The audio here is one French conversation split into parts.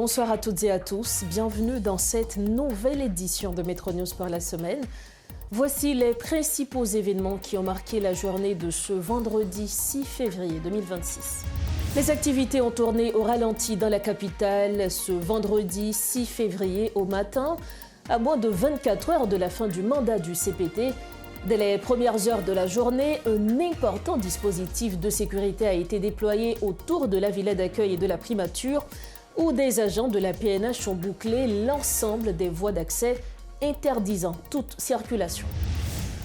Bonsoir à toutes et à tous, bienvenue dans cette nouvelle édition de Métro News pour la semaine. Voici les principaux événements qui ont marqué la journée de ce vendredi 6 février 2026. Les activités ont tourné au ralenti dans la capitale ce vendredi 6 février au matin, à moins de 24 heures de la fin du mandat du CPT. Dès les premières heures de la journée, un important dispositif de sécurité a été déployé autour de la villa d'accueil et de la primature, où des agents de la PNH ont bouclé l'ensemble des voies d'accès, interdisant toute circulation.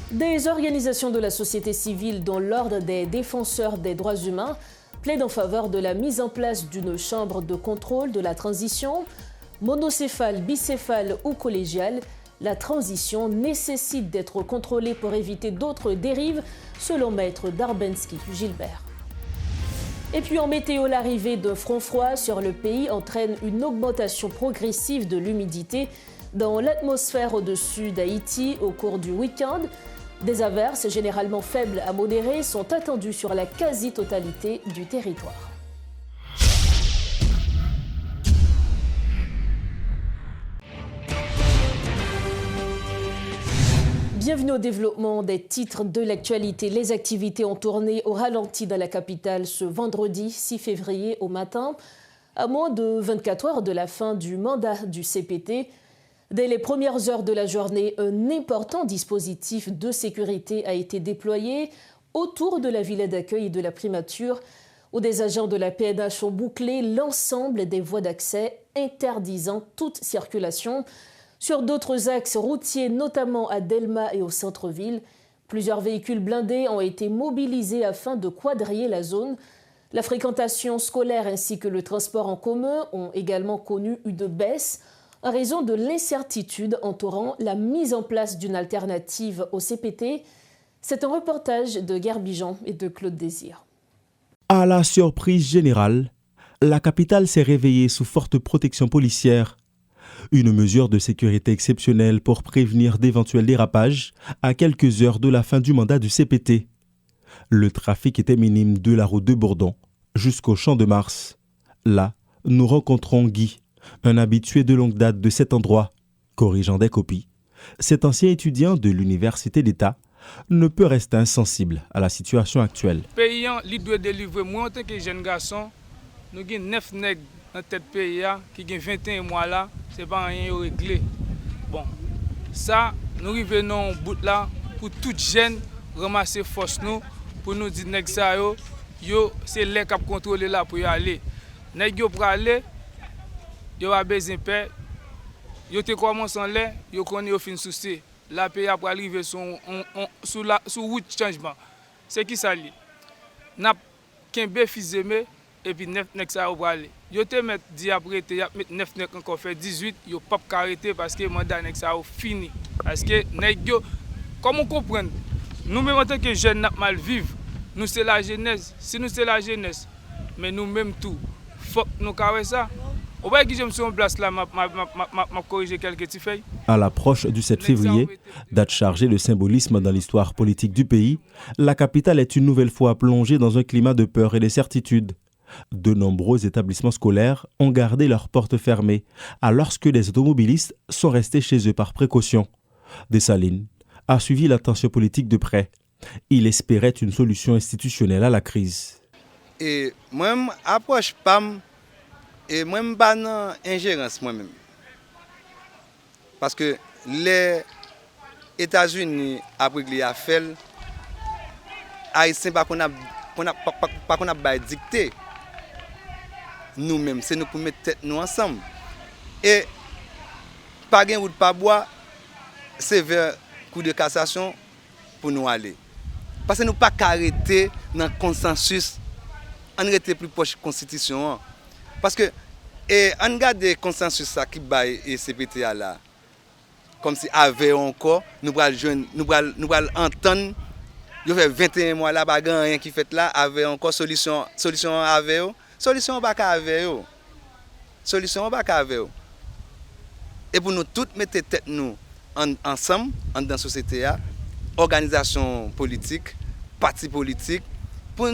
Des organisations de la société civile, dont l'Ordre des défenseurs des droits humains, plaident en faveur de la mise en place d'une chambre de contrôle de la transition. Monocéphale, bicéphale ou collégiale, la transition nécessite d'être contrôlée pour éviter d'autres dérives, selon Maître Darbensky Gilbert. Et puis en météo, l'arrivée d'un front froid sur le pays entraîne une augmentation progressive de l'humidité dans l'atmosphère au-dessus d'Haïti au cours du week-end. Des averses généralement faibles à modérées sont attendues sur la quasi-totalité du territoire. Bienvenue au développement des titres de l'actualité. Les activités ont tourné au ralenti dans la capitale ce vendredi 6 février au matin, à moins de 24 heures de la fin du mandat du CPT. Dès les premières heures de la journée, un important dispositif de sécurité a été déployé autour de la villa d'accueil et de la primature, où des agents de la PNH ont bouclé l'ensemble des voies d'accès, interdisant toute circulation. Sur d'autres axes routiers, notamment à Delma et au centre-ville, plusieurs véhicules blindés ont été mobilisés afin de quadriller la zone. La fréquentation scolaire ainsi que le transport en commun ont également connu une baisse en raison de l'incertitude entourant la mise en place d'une alternative au CPT. C'est un reportage de Guerbijan et de Claude Désir. À la surprise générale, la capitale s'est réveillée sous forte protection policière. Une mesure de sécurité exceptionnelle pour prévenir d'éventuels dérapages à quelques heures de la fin du mandat du CPT. Le trafic était minime de la route de Bourdon jusqu'au Champ de Mars. Là, nous rencontrons Guy, un habitué de longue date de cet endroit. Corrigeant des copies, cet ancien étudiant de l'Université d'État ne peut rester insensible à la situation actuelle. Payant, il doit délivrer moi en tant que jeune garçon. Nous avons 9 nègres dans tête pays qui ont 21 mois là, c'est pas rien réglé. Bon, ça, nous revenons au bout là pour tout jeune ramasser force nous pour nous dire nèg ça yo c'est les qui contrôler là pour y aller. Nèg yo pour aller, yo a besoin paix. Yo te commencé en l'air, yo connaît au fin souci. La pays pour arriver sur route changement. C'est qui ça li? N'a kembe fizeme et puis 9 nèg ça pour aller. Yo te met di après te y a met 9 nèg encore fait 18, yo pas arrêter parce que mandat nèg ça fini. Parce que nèg yo comment comprendre? Nous même en tant que jeunes n'a mal vivre. Nous c'est la jeunesse. Si nous c'est la jeunesse, mais nous même tout faut nous carrer ça. On va que je me suis en place là m'a corriger quelques petits faits. À l'approche du 7 février, date chargée de symbolisme dans l'histoire politique du pays, la capitale est une nouvelle fois plongée dans un climat de peur et d'incertitude. De nombreux établissements scolaires ont gardé leurs portes fermées, alors que des automobilistes sont restés chez eux par précaution. Dessalines a suivi la tension politique de près. Il espérait une solution institutionnelle à la crise. Et moi, approche PAM et moi, je pas dans ingérence moi-même. Parce que les États-Unis, après qu'ils ont fait, Haïtiens pas qu'on a dicté. Nous-mêmes, c'est nous pour mettre tête nous ensemble. Et pas gain ou pas bois, c'est vers coup de cassation pour nous aller. Parce que nous pas arrêter dans le consensus, on rester plus proche de la Constitution. Parce que on garde le consensus qui baille et CPT là. Comme si avait encore, nous allons entendre. Il fait 21 mois là, pas rien qui fait là, avait encore solution avait. Solution pas avec eux. Solution pas avec eux. Et pour nous tous mettre tête nous ensemble dans la société, organisation politique, parti politique, pour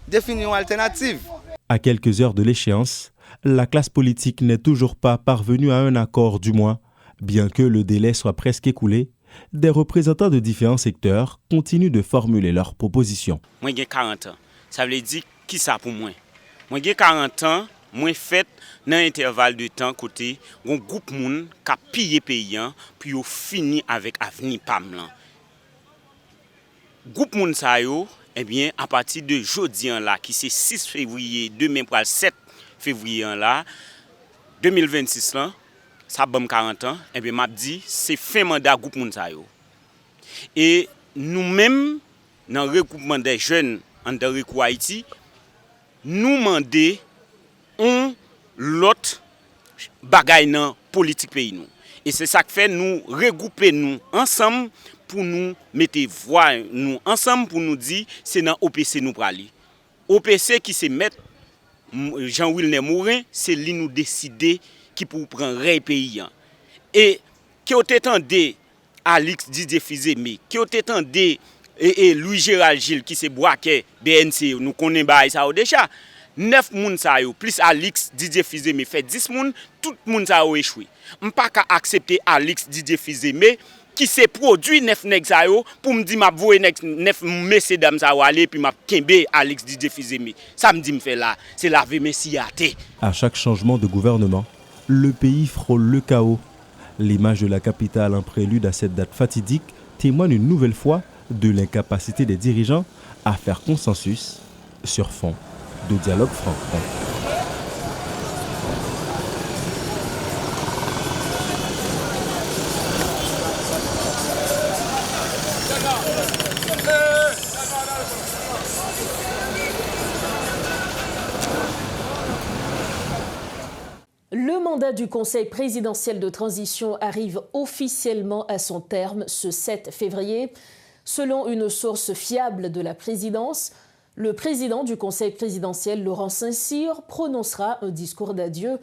définir une alternative. À quelques heures de l'échéance, La classe politique n'est toujours pas parvenue à un accord, du moins, bien que le délai soit presque écoulé. Des représentants de différents secteurs continuent de formuler leurs propositions. Moi j'ai 40 ans. Ça veut dire qui ça pour moi? Moi j'ai 40 ans, moi fait dans intervalle de temps côté un groupe moun qui a pillé paysan puis yo fini avec avenir pam lan. Groupe moun sa yo eh bien à partir de jeudi là qui c'est 6 février demain pour le 7 février là 2026 là ça bam 40 ans et bien m'a dit c'est fin mandat groupe moun sa yo. Et nous-mêmes dans le regroupement des jeunes en Darikou Haïti nous demander l'autre bagaille dans politique pays nous. Et c'est ça que fait nous regrouper nous ensemble pour nous mettre voix nous ensemble pour nous dire c'est dans OPC nous praler. OPC qui se met Jean-Wilner Mourin, c'est lui nous décider qui pour prendre le pays. Et qui ont entendu Alix Didier Fizeme, qui ont entendu et Louis Gérald Gilles qui se boaké BNC, nous connaissons ça déjà. 9 moun sa yo plus Alix Didier Fizeme fait 10 moun, tout moun sa yo échoué. On pas ka accepter Alix Didier Fizeme qui se produit 9 nèg sa yo pour me dire m'a voyer 9 messieurs dames sa yo aller puis m'a kembe Alix Didier Fizeme. Ça me dit me fait là, c'est laver messiaté. À chaque changement de gouvernement, le pays frôle le chaos. L'image de la capitale en prélude à cette date fatidique témoigne une nouvelle fois de l'incapacité des dirigeants à faire consensus sur fond de dialogue franc. Le mandat du Conseil présidentiel de transition arrive officiellement à son terme ce 7 février. Selon une source fiable de la présidence, le président du Conseil présidentiel, Laurent Saint-Cyr, prononcera un discours d'adieu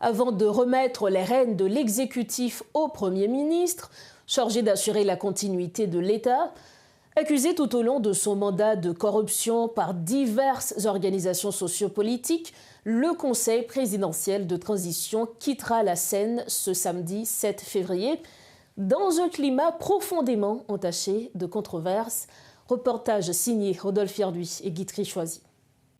avant de remettre les rênes de l'exécutif au Premier ministre, chargé d'assurer la continuité de l'État. Accusé tout au long de son mandat de corruption par diverses organisations sociopolitiques, le Conseil présidentiel de transition quittera la scène ce samedi 7 février dans un climat profondément entaché de controverses. Reportage signé Rodolphe Yerduy et Guy Trichoisy.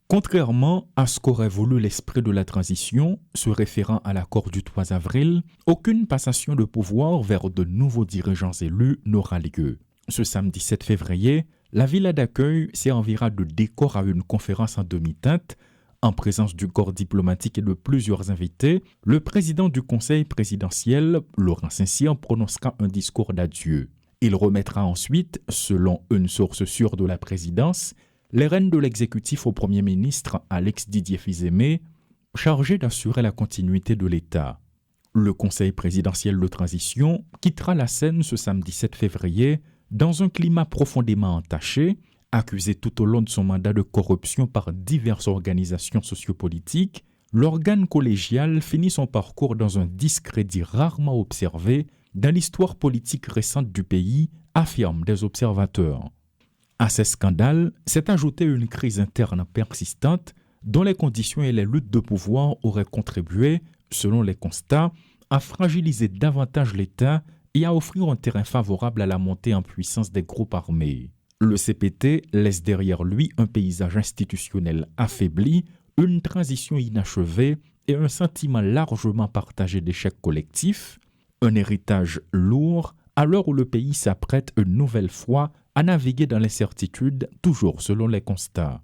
Contrairement à ce qu'aurait voulu l'esprit de la transition, se référant à l'accord du 3 avril, aucune passation de pouvoir vers de nouveaux dirigeants élus n'aura lieu. Ce samedi 7 février, la villa d'accueil servira de décor à une conférence en demi-teinte. En présence du corps diplomatique et de plusieurs invités, le président du Conseil présidentiel, Laurent Saint-Cyr, prononcera un discours d'adieu. Il remettra ensuite, selon une source sûre de la présidence, les rênes de l'exécutif au Premier ministre Alix Didier Fizeme, chargé d'assurer la continuité de l'État. Le Conseil présidentiel de transition quittera la scène ce samedi 7 février dans un climat profondément entaché, accusé tout au long de son mandat de corruption par diverses organisations sociopolitiques. L'organe collégial finit son parcours dans un discrédit rarement observé dans l'histoire politique récente du pays, affirment des observateurs. À ces scandales s'est ajoutée une crise interne persistante dont les conditions et les luttes de pouvoir auraient contribué, selon les constats, à fragiliser davantage l'État et à offrir un terrain favorable à la montée en puissance des groupes armés. Le CPT laisse derrière lui un paysage institutionnel affaibli, une transition inachevée et un sentiment largement partagé d'échec collectif, un héritage lourd à l'heure où le pays s'apprête une nouvelle fois à naviguer dans l'incertitude, toujours selon les constats.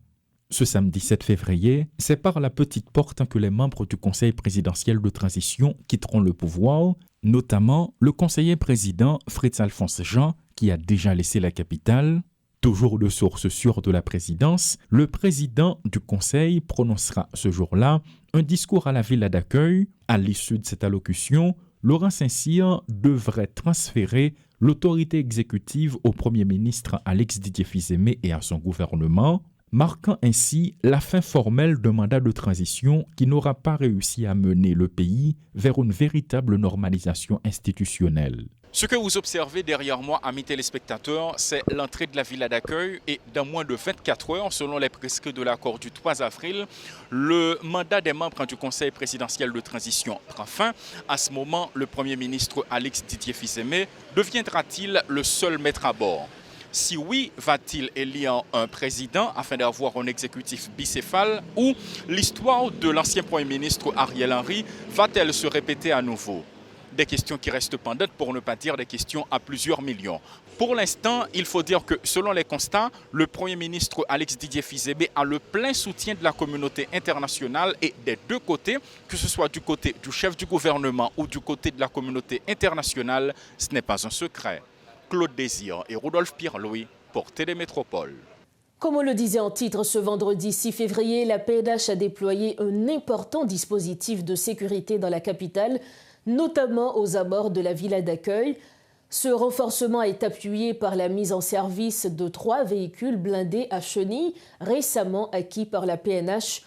Ce samedi 7 février, c'est par la petite porte que les membres du Conseil présidentiel de transition quitteront le pouvoir, notamment le conseiller président Fritz-Alphonse Jean, qui a déjà laissé la capitale. Toujours de source sûre de la présidence, le président du Conseil prononcera ce jour-là un discours à la villa d'accueil. À l'issue de cette allocution, Laurent Saint-Cyr devrait transférer l'autorité exécutive au Premier ministre Alix Didier Fizeme et à son gouvernement, marquant ainsi la fin formelle d'un mandat de transition qui n'aura pas réussi à mener le pays vers une véritable normalisation institutionnelle. Ce que vous observez derrière moi, amis téléspectateurs, c'est l'entrée de la villa d'accueil et dans moins de 24 heures, selon les prescrits de l'accord du 3 avril, le mandat des membres du Conseil présidentiel de transition prend fin. À ce moment, le Premier ministre Alex Didier Fils-Aimé deviendra-t-il le seul maître à bord? Si oui, va-t-il élire un président afin d'avoir un exécutif bicéphale ou l'histoire de l'ancien Premier ministre Ariel Henry va-t-elle se répéter à nouveau? Des questions qui restent pendantes, pour ne pas dire des questions à plusieurs millions. Pour l'instant, il faut dire que selon les constats, le Premier ministre Alex Didier Fils-Aimé a le plein soutien de la communauté internationale et des deux côtés, que ce soit du côté du chef du gouvernement ou du côté de la communauté internationale, ce n'est pas un secret. Claude Désir et Rodolphe Pierre-Louis pour Télémétropole. Comme on le disait en titre, ce vendredi 6 février, la PNH a déployé un important dispositif de sécurité dans la capitale, notamment aux abords de la villa d'accueil. Ce renforcement est appuyé par la mise en service de 3 véhicules blindés à chenilles, récemment acquis par la PNH,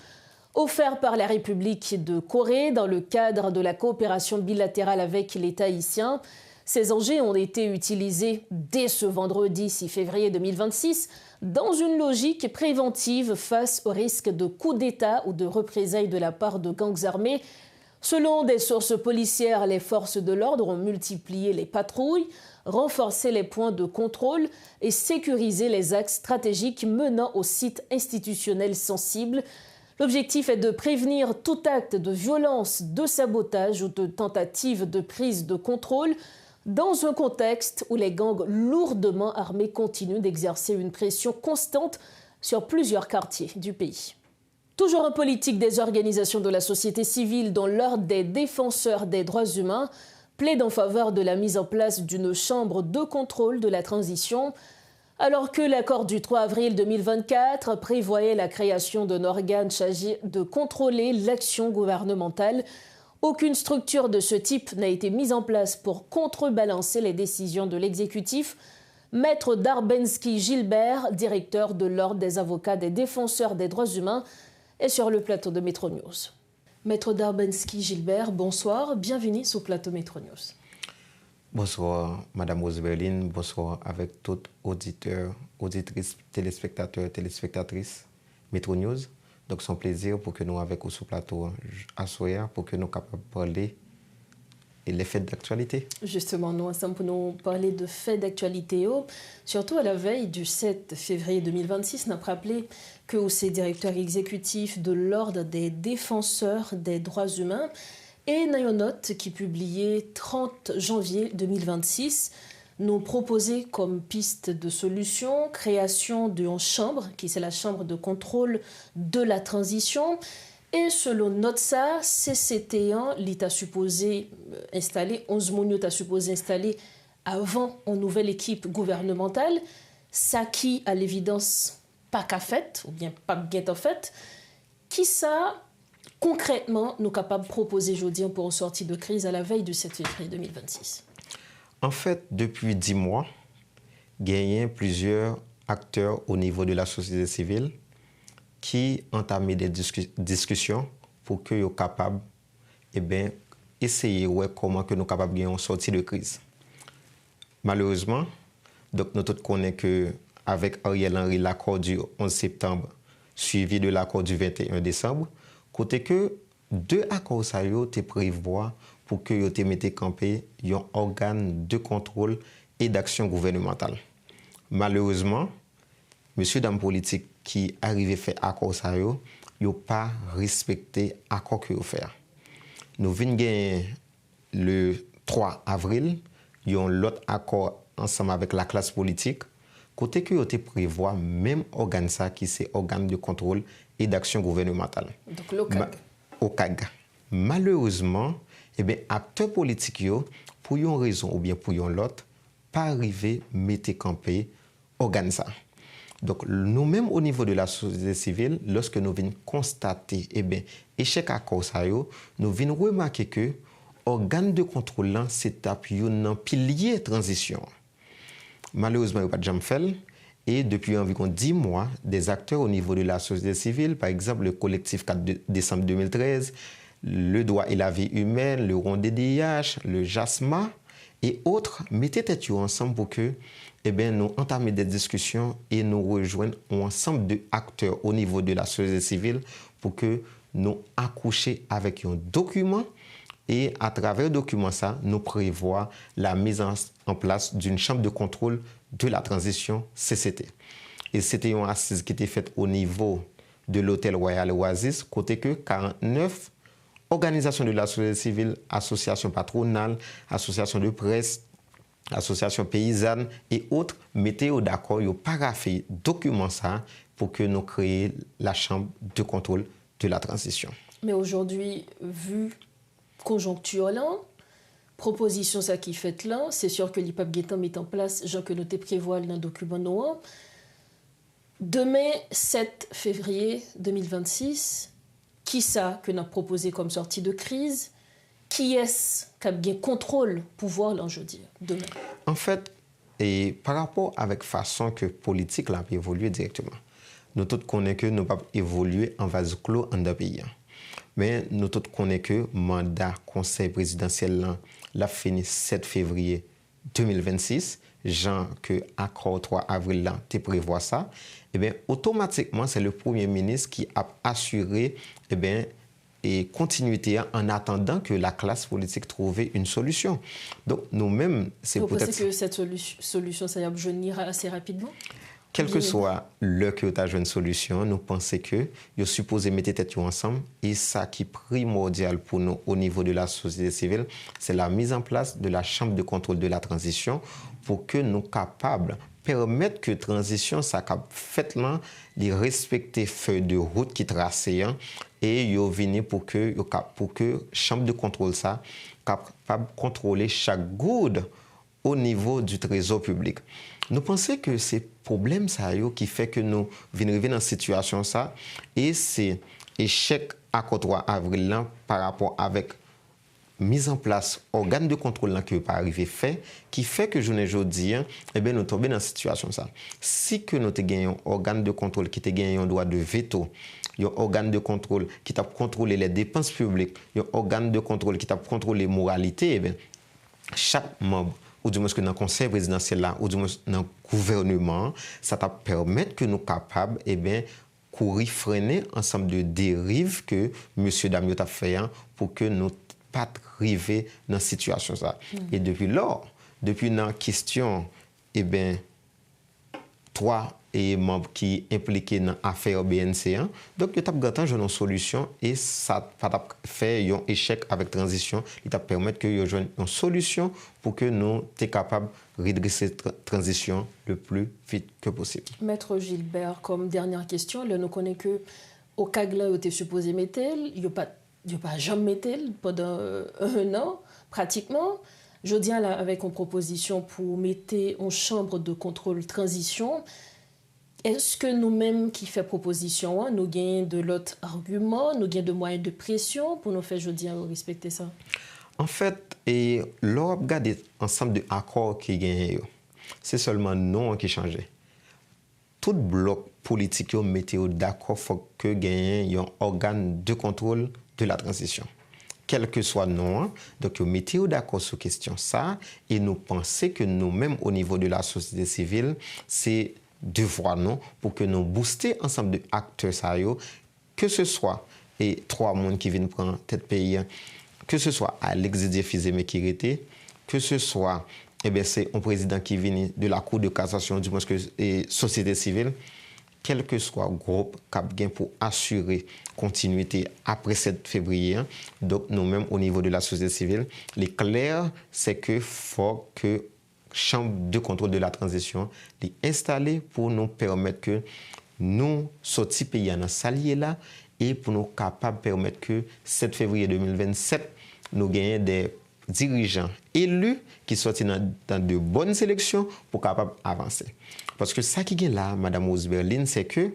offerts par la République de Corée dans le cadre de la coopération bilatérale avec l'État haïtien. Ces engins ont été utilisés dès ce vendredi 6 février 2026 dans une logique préventive face au risque de coup d'État ou de représailles de la part de gangs armés. Selon des sources policières, les forces de l'ordre ont multiplié les patrouilles, renforcé les points de contrôle et sécurisé les axes stratégiques menant aux sites institutionnels sensibles. L'objectif est de prévenir tout acte de violence, de sabotage ou de tentative de prise de contrôle dans un contexte où les gangs lourdement armés continuent d'exercer une pression constante sur plusieurs quartiers du pays. Toujours en politique, des organisations de la société civile, dont l'Ordre des défenseurs des droits humains, plaident en faveur de la mise en place d'une chambre de contrôle de la transition. Alors que l'accord du 3 avril 2024 prévoyait la création d'un organe chargé de contrôler l'action gouvernementale, aucune structure de ce type n'a été mise en place pour contrebalancer les décisions de l'exécutif. Maître Darbensky Gilbert, directeur de l'Ordre des avocats des défenseurs des droits humains, est sur le plateau de Métro News. Maître Darbensky Gilbert, bonsoir, bienvenue sur le plateau Métro News. Bonsoir, Madame Rose-Berlin, bonsoir avec tous auditeurs, auditrices, téléspectateurs, téléspectatrices Métro News. Donc, c'est un plaisir pour que nous, avec vous sur le plateau à Soya, pour que nous capables de parler et les faits d'actualité. Justement, nous ensemble pour nous parler de faits d'actualité. Surtout à la veille du 7 février 2026, nous avons rappelé que c'est directeur exécutif de l'Ordre des défenseurs des droits humains et dans une note qui publiée 30 janvier 2026, nous proposait comme piste de solution création d'une chambre, qui c'est la chambre de contrôle de la transition. Et selon notre ça, CCT1, l'État supposé installer, 11 mounios a supposé installer avant une nouvelle équipe gouvernementale, ça qui, à l'évidence, pas qu'à fait, ou bien pas bien en fait, qui ça, concrètement, nous capables de proposer aujourd'hui pour une sortie de crise à la veille du 7 février 2026. En fait, depuis 10 mois, il y a plusieurs acteurs au niveau de la société civile qui entament des discussions pour que nous soyons capables essayer de comment nous sommes capables de sortir de crise. Malheureusement, donc nous tous connaissons qu'avec Ariel Henry, l'accord du 11 septembre, suivi de l'accord du 21 décembre, côté que 2 accords te prévoient pour que vous mettez campé un organe de contrôle et d'action gouvernementale. Malheureusement, monsieur dame politique qui arrive fait accord ça yo pas respecté accord que vous fait. Nous venons gagner le 3 avril, yon l'autre accord ensemble avec la classe politique côté que yo te prévoit même organe ça qui c'est organe de contrôle et d'action gouvernementale. Donc l'OCAG. OCAG. Malheureusement, acteurs politiques yo pour une raison ou bien pour une autre pas arrivé mettre campé organe ça. Donc, nous-mêmes, au niveau de la société civile, lorsque nous venons constater échec à cause nous venons remarquer que l'organe de contrôle, c'est un pilier de transition. Malheureusement, il n'y a pas de jamais fait. Et depuis environ 10 mois, des acteurs au niveau de la société civile, par exemple le collectif 4 décembre 2013, le droit et la vie humaine, le RONDDIH, le JASMA, et autres, mettez tête ensemble pour que nous entamer des discussions et nous rejoindre un ensemble d'acteurs au niveau de la société civile pour que nous accouchions avec un document et à travers le document ça, nous prévoyons la mise en place d'une chambre de contrôle de la transition CCT. Et c'était une assise qui était faite au niveau de l'Hôtel Royal Oasis, côté que 49 organisations de la société civile, associations patronales, associations de presse, associations paysannes et autres mettaient d'accord, ils ont paraphé document ça pour que nous créions la chambre de contrôle de la transition. Mais aujourd'hui, vu conjoncture là, proposition ça qui fait là, c'est sûr que l'IPAP Guetan met en place, Jean que nous prévoit dans le document noir. Demain, 7 février 2026, qui ça que nous a proposé comme sortie de crise? Qui est-ce qui a bien contrôle pouvoir là, je veux dire, demain? En fait, et par rapport avec la façon que la politique a évolué directement, nous tous connaissons que nous ne pouvons pas évoluer en vase clos en deux pays. Mais nous tous connaissons que le mandat conseil présidentiel l'a fini 7 février 2026, genre que l'accord 3 avril là, tu prévois ça, et bien automatiquement c'est le Premier ministre qui a assuré et continuité en attendant que la classe politique trouve une solution. Donc nous-mêmes, c'est peut-être... Vous pensez que cette solution, ça va venir assez rapidement? Quel que soit le que tu as une solution, nous pensons que nous supposé mettre tête ensemble et ça qui est primordial pour nous au niveau de la société civile, c'est la mise en place de la chambre de contrôle de la transition pour que nous capables permettre que la transition ça fait là de respecter feuille de route qui tracée et yo venir pour que chambre de contrôle ça capable contrôler chaque goutte au niveau du trésor public. Nous pensons que c'est problème ça qui fait que nous venons dans cette situation ça et c'est échec à 3 avril là par rapport avec mise en place organe de contrôle là qui n'est pas arrivé fait qui fait que je ne dis nous tombons dans cette situation ça. Si que nous gagnons organe de contrôle qui te gagné un droit de veto, un organe de contrôle qui t'a contrôlé les dépenses publiques, un organe de contrôle qui t'a contrôlé la moralité, chaque membre ou du moins que dans le conseil présidentiel là, ou du moins dans le gouvernement, ça t'a permettre que nous capables courir freiner ensemble de dérives que monsieur Damio t'a fait pour que nous pas arriver dans cette situation ça. Et depuis lors, depuis la question 3 et membres qui impliqués dans l'affaire BNC1. Donc, il y a une solution et ça a fait un échec avec transition. Il permet que nous ayons une solution pour que nous soyons capables de redresser cette transition le plus vite que possible. Maître Gilbert, comme dernière question, là, nous connaissons que au CAGLA, il était supposé mettre, il n'y a pas jamais mettre pendant 1 an, pratiquement. Je dis là, avec une proposition pour mettre en chambre de contrôle transition. Est-ce que nous-mêmes qui faisons proposition, nous gagnons de l'autre argument, nous gagnons de moyens de pression pour nous faire, je dis, respecter ça? En fait, l'on regarde ensemble d'accords qui gagnent, c'est seulement non qui change. Tout bloc politique mettait d'accord faut que gagne un organe de contrôle de la transition. Quel que soit non, donc nous mettons d'accord sur question ça et nous pensons que nous-mêmes au niveau de la société civile, c'est devoir non pour que nous booster ensemble d'acteurs ça que ce soit et 3 monde qui viennent prendre tête pays, que ce soit Alex Didier Fizeme qui était, que ce soit c'est un président qui vient de la Cour de cassation du moins que société civile, quel que soit le groupe qui pour assurer continuité après 7 février. Donc nous-mêmes au niveau de la société civile, l'éclair c'est que faut que chambre de contrôle de la transition est installée pour nous permettre que nous sortions pays dans salier là et pour nous capables de permettre que 7 février 2027 nous gagnions des dirigeants élus qui sortent dans de bonnes élections pour capables avancer. Parce que ça qui est là, Madame Rose Berlin, c'est que nous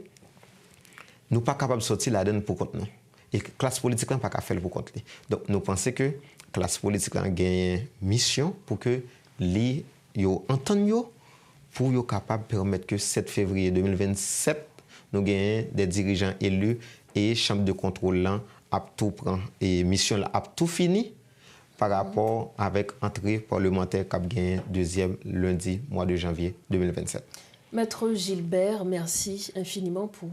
ne sommes pas capables de sortir là-dedans pour compte nous. Et la classe politique n'a pas qu'à faire pour compte. Donc nous pensons que la classe politique a gagné mission pour que les entendent pour être capable de permettre que 7 février 2027, nous gagnons des dirigeants élus et chambre de contrôle là, a tout prend et mission là, a tout fini. par rapport avec entrée parlementaire Cap Gagné deuxième lundi mois de janvier 2027. Maître Gilbert, merci infiniment pour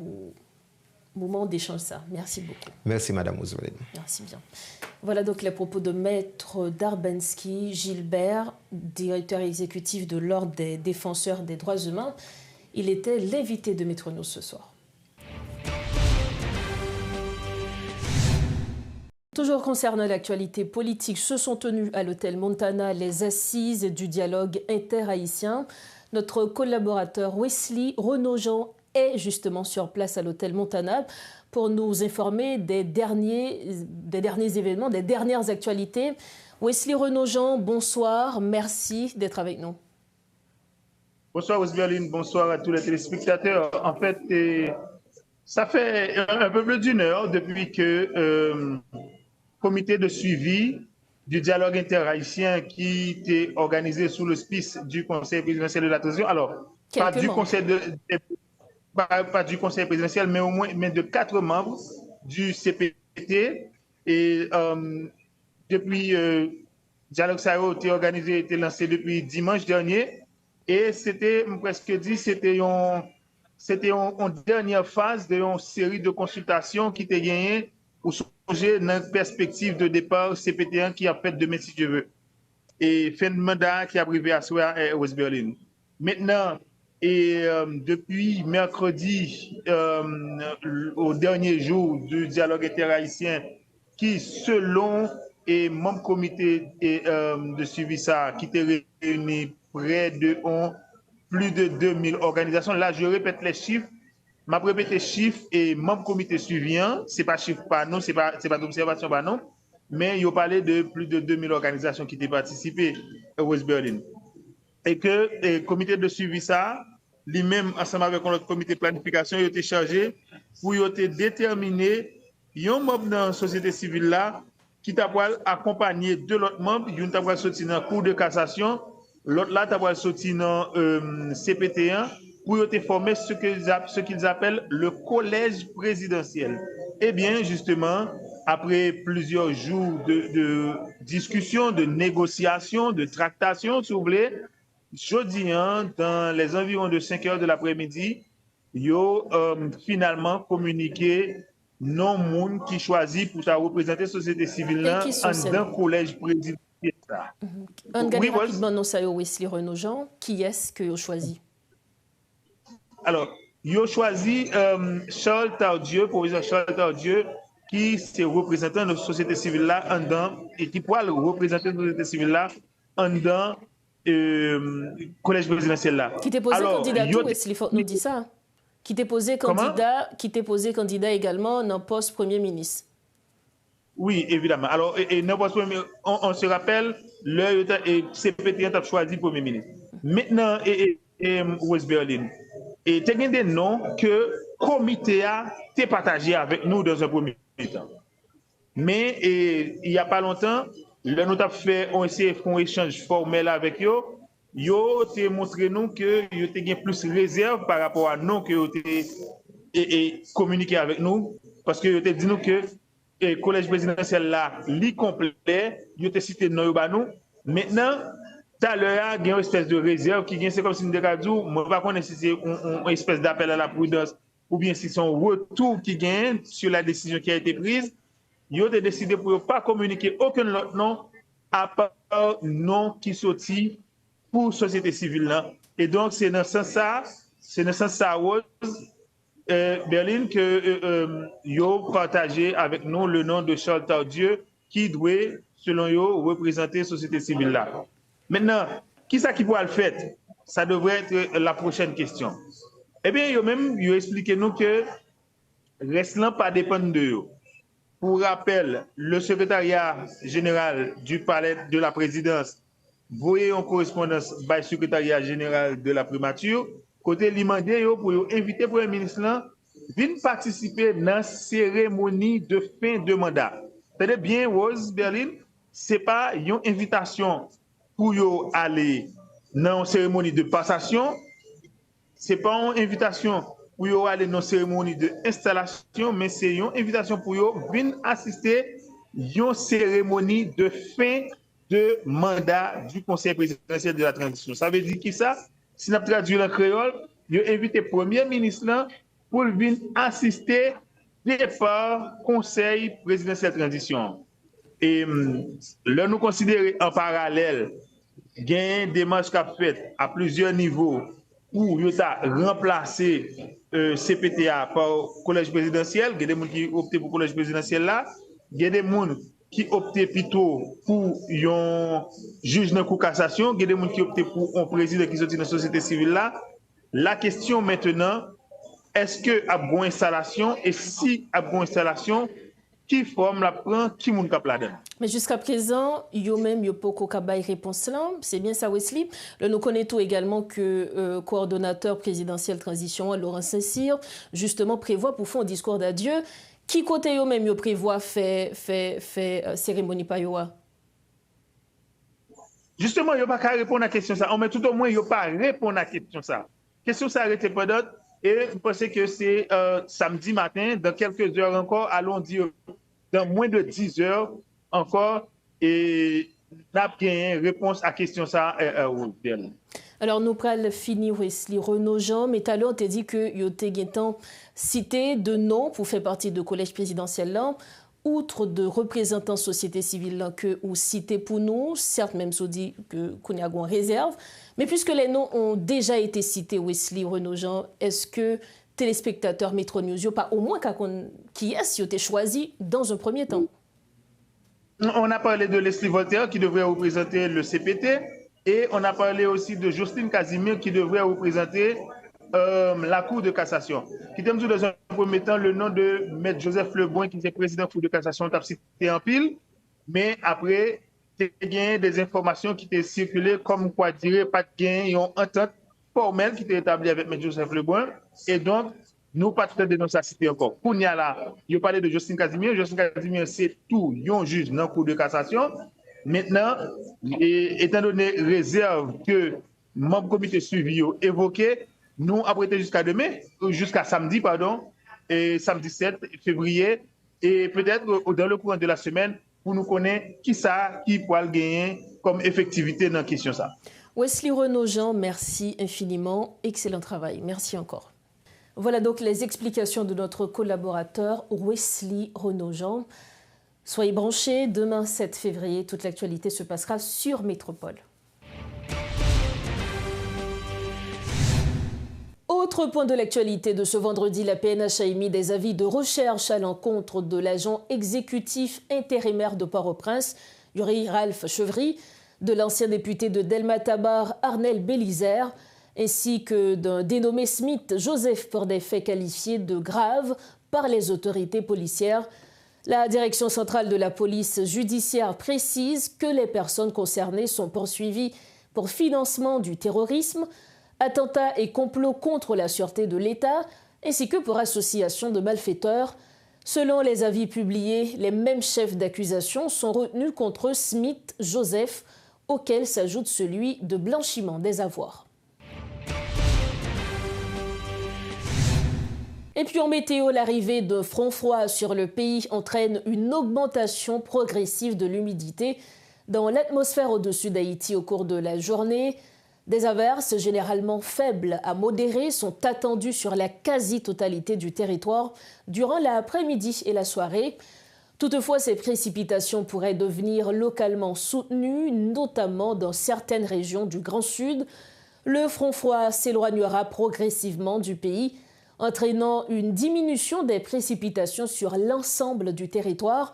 le moment d'échange ça. Merci beaucoup. Merci Madame Ousvalène. Merci bien. Voilà donc les propos de Maître Darbensky Gilbert, directeur exécutif de l'Ordre des défenseurs des droits humains. Il était l'invité de Métronews ce soir. Toujours concernant l'actualité politique, se sont tenues à l'hôtel Montana les assises du dialogue inter-haïtien. Notre collaborateur Wesley Renaud-Jean est justement sur place à l'hôtel Montana pour nous informer des derniers événements, des dernières actualités. Wesley Renaud-Jean, bonsoir, merci d'être avec nous. Bonsoir Osberline, bonsoir à tous les téléspectateurs. En fait, ça fait un peu plus d'une heure depuis que comité de suivi du dialogue interhaïtien qui était organisé sous l'auspice du Conseil présidentiel de la transition. Alors, pas du Conseil présidentiel, mais au moins de 4 membres du CPT. Et depuis, dialogue ça a été organisé, été lancé depuis dimanche dernier. Et c'était, presque dit, c'était en dernière phase d'une série de consultations qui était gagnée pour changer notre perspective de départ CPT1 qui a fait demain si je veux. Et fin de mandat qui a privé à soi à West-Berlin. Maintenant, depuis mercredi, au dernier jour du dialogue interhaïtien, qui selon et mon comité de suivi ça, qui était réuni près de plus de 2000 organisations. Là, je répète les chiffres. Je répète les chiffres et mon comité suivant, ce n'est pas chiffre par nous, ce n'est pas d'observation par nous, mais il a parlé de plus de 2000 organisations qui étaient participées à West-Berlin. Et que le comité de suivi ça, lui-même, ensemble avec notre comité de planification, il a été chargé pour déterminer un membre dans la société civile là qui t'a accompagné de l'autre membre, il t'a sorti dans la cour de cassation, l'autre là t'a sorti dans CPT1 pour former ce qu'ils appellent le collège présidentiel. Eh bien, justement, après plusieurs jours de discussion, de négociation, de tractation, si vous voulez, jeudi, dans les environs de 5 heures de l'après-midi, ils ont finalement communiqué non monde qui choisit pour représenter la société civile là dans un collège présidentiel. On regarde rapidement non ça Wesley Renaud-Jean, qui est-ce que vous choisi? Alors, ils ont choisi Charles Tardieu, professeur Charles Tardieu, qui est représentant de la société civile là en dedans et qui pourra représenter la société civile là en dedans collège présidentiel là. Qui t'est posé candidat tout, Wesley, faut nous dire ça. Qui t'est posé candidat également dans le poste Premier ministre. Oui, évidemment. Alors, dans le poste Premier ministre, on se rappelle, le CPT a choisi Premier ministre. Maintenant, West-Berlin. Et tu as des noms que le comité a partagé avec nous dans un premier temps. Mais il n'y a pas longtemps, nous avons fait un échange formel avec eux. Ils ont montré nous que ils ont plus de réserve par rapport à nous que ont communiqué avec nous. Parce que ils ont dit nous que le collège présidentiel là, li complet, ils ont cité nous. Maintenant, tout à l'heure, il y a une espèce de réserve qui vient, c'est comme si nous avons dit, je ne sais pas si c'est une espèce d'appel à la prudence ou bien si c'est un retour qui gagne sur la décision qui a été prise. Ils ont décidé pour ne pas communiquer aucun autre nom à part nom qui sortit pour la société civile là. Et donc, c'est dans ce sens ça, Berlin, que ils ont partagé avec nous le nom de Charles Tardieu qui doit, selon eux, représenter la société civile là. Maintenant, qui ça qui pourra le faire? Ça devrait être la prochaine question. Eh bien, ils ont expliqué nous que restant pas dépendre de eux. Pour rappel, le secrétariat général du palais de la présidence voyait en correspondance par le secrétariat général de la primature, côté demandé pour inviter le Premier ministre à venir participer dans la cérémonie de fin de mandat. C'est bien, Rose Berlin, ce n'est pas une invitation pour aller dans une cérémonie de passation, ce n'est pas une invitation pour aller dans une cérémonie d'installation, mais c'est une invitation pour venir assister une cérémonie de fin de mandat du Conseil présidentiel de la transition. Ça veut dire qui ça? Si nous traduisons en créole, ils ont invité le Premier ministre là pour venir assister départ Conseil présidentiel de transition. Et là, nous considérons en parallèle qu'il y a une démarche qui a fait à plusieurs niveaux où il a remplacé CPTA par collège présidentiel. Il y a des gens qui ont opté pour le collège présidentiel là. Il y a des gens qui ont opté plutôt pour un juge dans la Cour de cassation. Il y a des gens qui ont opté pour un président qui sortit dans la société civile là. La question maintenant, est-ce qu'il y a une installation? Et si il y a une installation, qui forme la prend, qui moun kap la donne? Mais jusqu'à présent, yo même yo poko kabay réponse là, c'est bien ça Wesley. Nous connaissons également que coordonnateur présidentiel transition Laurent Saint-Cyr justement prévoit pour faire un discours d'adieu. Qui côté yo même yo prévoit fait cérémonie pa yo? Justement, yo pas qu'à répondre à la question ça. Mais tout au moins yo pas répondre à la question ça. Question ça arrêté pas d'autre. Et vous pensez que c'est samedi matin, dans quelques heures encore, allons dire dans moins de 10 heures encore, et n'a bien réponse à la question ça. Alors, nous prenons fini Wesley Renaud-Jean, mais tout à l'heure, tu as dit que vous avez cité de noms pour faire partie du collège présidentiel là. Outre de représentants société civile là, que ou cité pour nous, certes même si on dit qu'on a une réserve, mais puisque les noms ont déjà été cités, Wesley Renaud-Jean, est-ce que téléspectateurs Metro News, il n'y a pas au moins qui est-ce qui a été choisi dans un premier temps? On a parlé de Leslie Voltaire qui devrait représenter le CPT et on a parlé aussi de Jocelyne Casimir qui devrait représenter la Cour de cassation. Qui t'aime dans un premier temps le nom de Maître Joseph Leboin qui était président de la Cour de cassation, qui a cité en pile, mais après, il y a des informations qui étaient circulées comme quoi dire pas de gain, une entente formelle qui était établie avec Maître Joseph Leboin, et donc, nous pas tout de ça cité encore. Pour y a là, il parlait de Jocelyne Casimir. Jocelyne Casimir, c'est tout, un juge dans la Cour de cassation. Maintenant, étant donné réserve que membre comité suivi évoqué, nous apprêtons jusqu'à samedi, et samedi 7 février, et peut-être dans le courant de la semaine, pour nous connaître qui pourra gagner comme effectivité dans la question ça. Wesley Renaud-Jean, merci infiniment. Excellent travail. Merci encore. Voilà donc les explications de notre collaborateur Wesley Renaud-Jean. Soyez branchés, demain 7 février, toute l'actualité se passera sur Métropole. Autre point de l'actualité de ce vendredi, la PNH a émis des avis de recherche à l'encontre de l'agent exécutif intérimaire de Port-au-Prince, Yuri Ralph Chevry, de l'ancien député de Delma-Tabar, Arnel Bélizer, ainsi que d'un dénommé Smith Joseph pour des faits qualifiés de graves par les autorités policières. La direction centrale de la police judiciaire précise que les personnes concernées sont poursuivies pour financement du terrorisme, attentat et complot contre la sûreté de l'État, ainsi que pour association de malfaiteurs. Selon les avis publiés, les mêmes chefs d'accusation sont retenus contre Smith Joseph, auquel s'ajoute celui de blanchiment des avoirs. Et puis en météo, l'arrivée de front froid sur le pays entraîne une augmentation progressive de l'humidité dans l'atmosphère au-dessus d'Haïti au cours de la journée. Des averses généralement faibles à modérées sont attendues sur la quasi-totalité du territoire durant l'après-midi et la soirée. Toutefois, ces précipitations pourraient devenir localement soutenues, notamment dans certaines régions du Grand Sud. Le front froid s'éloignera progressivement du pays, entraînant une diminution des précipitations sur l'ensemble du territoire.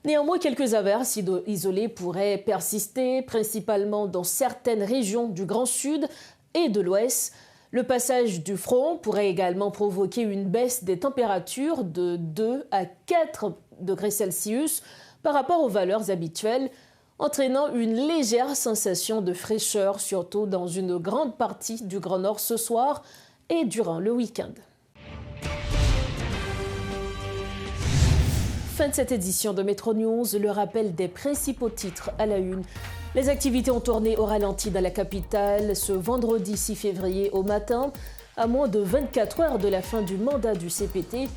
Néanmoins, quelques averses isolées pourraient persister, principalement dans certaines régions du Grand Sud et de l'Ouest. Le passage du front pourrait également provoquer une baisse des températures de 2 à 4 degrés Celsius par rapport aux valeurs habituelles, entraînant une légère sensation de fraîcheur, surtout dans une grande partie du Grand Nord ce soir et durant le week-end. Fin de cette édition de Metro News, le rappel des principaux titres à la une. Les activités ont tourné au ralenti dans la capitale ce vendredi 6 février au matin, à moins de 24 heures de la fin du mandat du CPT.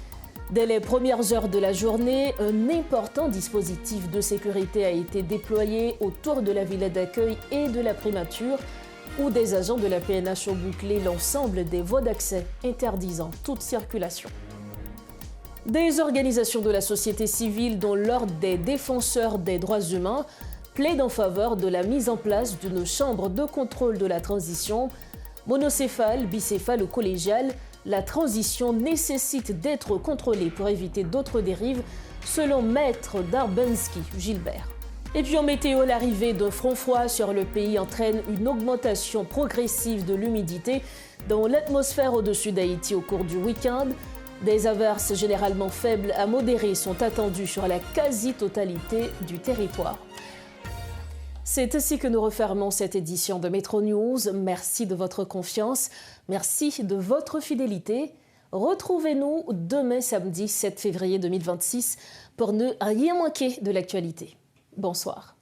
Dès les premières heures de la journée, un important dispositif de sécurité a été déployé autour de la villa d'accueil et de la primature, où des agents de la PNH ont bouclé l'ensemble des voies d'accès interdisant toute circulation. Des organisations de la société civile, dont l'Ordre des défenseurs des droits humains, plaident en faveur de la mise en place d'une chambre de contrôle de la transition. Monocéphale, bicéphale ou collégiale, la transition nécessite d'être contrôlée pour éviter d'autres dérives, selon Maître Darbensky Gilbert. Et puis en météo, l'arrivée d'un front froid sur le pays entraîne une augmentation progressive de l'humidité dans l'atmosphère au-dessus d'Haïti au cours du week-end. Des averses généralement faibles à modérées sont attendues sur la quasi-totalité du territoire. C'est ainsi que nous refermons cette édition de Métro News. Merci de votre confiance, merci de votre fidélité. Retrouvez-nous demain samedi 7 février 2026 pour ne rien manquer de l'actualité. Bonsoir.